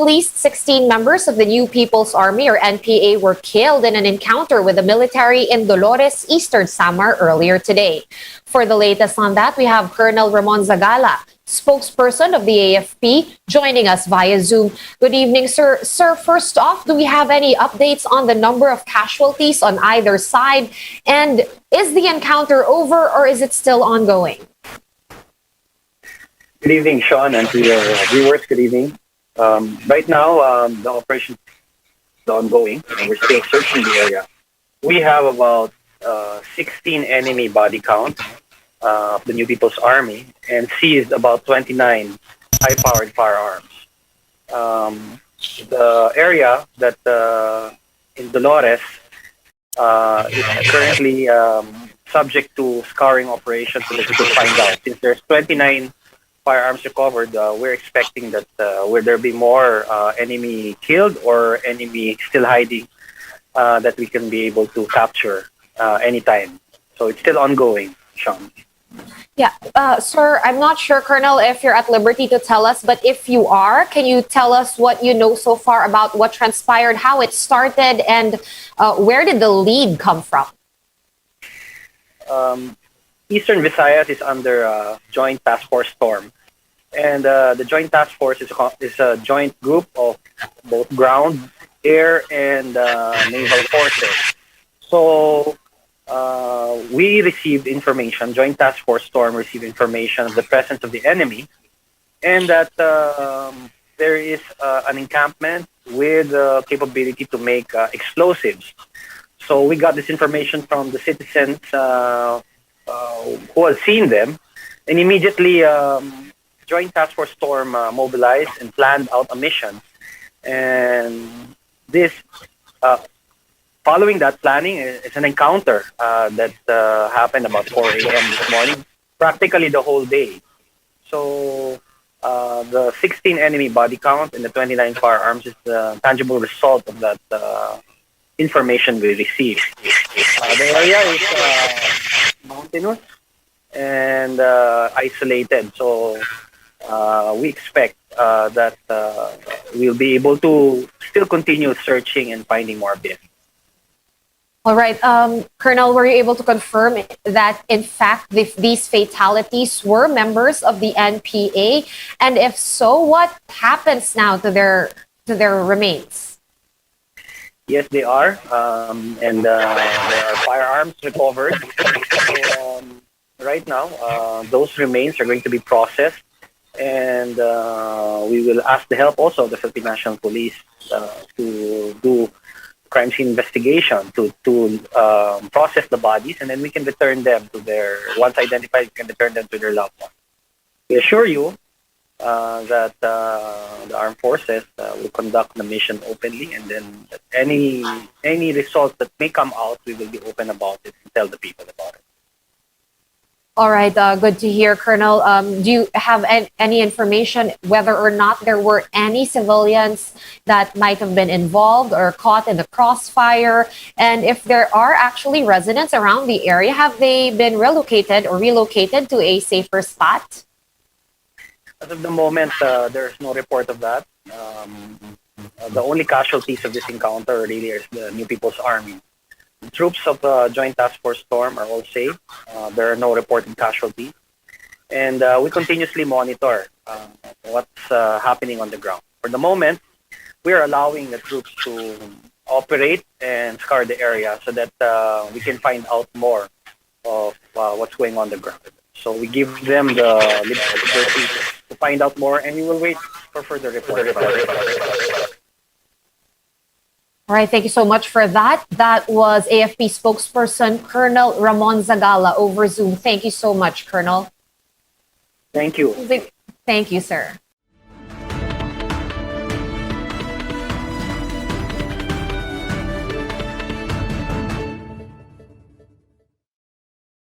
At least 16 members of the New People's Army or NPA were killed in an encounter with the military in Dolores, Eastern Samar earlier today. For the latest on that, we have Colonel Ramon Zagala, spokesperson of the AFP, joining us via Zoom. Good evening, sir. Sir, first off, do we have any updates on the number of casualties on either side? And is the encounter over or is it still ongoing? Good evening, Sean, and to your viewers, good evening. Right now, the operation is ongoing, and we're still searching the area. We have about 16 enemy body count of the New People's Army and seized about 29 high-powered firearms. The area that in Dolores is currently subject to scouring operations so that we can find out. Since there's 29 firearms recovered, we're expecting that will there be more enemy killed or enemy still hiding that we can be able to capture anytime. So it's still ongoing, Sean. Yeah, sir, I'm not sure, Colonel, if you're at liberty to tell us, but if you are, can you tell us what you know so far about what transpired, how it started, and where did the lead come from? Eastern Visayas is under Joint Task Force Storm. And the Joint Task Force is a joint group of both ground, air, and naval forces. So we received information, Joint Task Force Storm received information of the presence of the enemy and that there is an encampment with the capability to make explosives. So we got this information from the citizens who had seen them, and immediately Joint Task Force Storm mobilized and planned out a mission. And this, following that planning, it's an encounter that happened about 4 a.m. this morning, practically the whole day. So the 16 enemy body count and the 29 firearms is the tangible result of that information we received. The area is mountainous and isolated, so we expect that we'll be able to still continue searching and finding more bits. All right, Colonel, were you able to confirm that in fact these fatalities were members of the NPA? And if so, what happens now to their remains? Yes, they are, and there are firearms recovered. So, right now, those remains are going to be processed, and we will ask the help also of the Philippine National Police to do crime scene investigation to process the bodies, and then we can return them to their, once identified, we can return them to their loved ones. We assure you that the armed forces will conduct the mission openly, and then any results that may come out, we will be open about it and tell the people about it. All right, good to hear, Colonel. Do you have any information whether or not there were any civilians that might have been involved or caught in the crossfire? And if there are actually residents around the area, have they been relocated to a safer spot? As of the moment, there's no report of that. The only casualties of this encounter really is the New People's Army. The troops of the Joint Task Force Storm are all safe. There are no reported casualties. And we continuously monitor what's happening on the ground. For the moment, we are allowing the troops to operate and scour the area so that we can find out more of what's going on the ground. So we give them the liberty to find out more, and we will wait for further reports. All right, thank you so much for that. That was AFP spokesperson Colonel Ramon Zagala over Zoom. Thank you so much, Colonel. Thank you. Thank you, sir.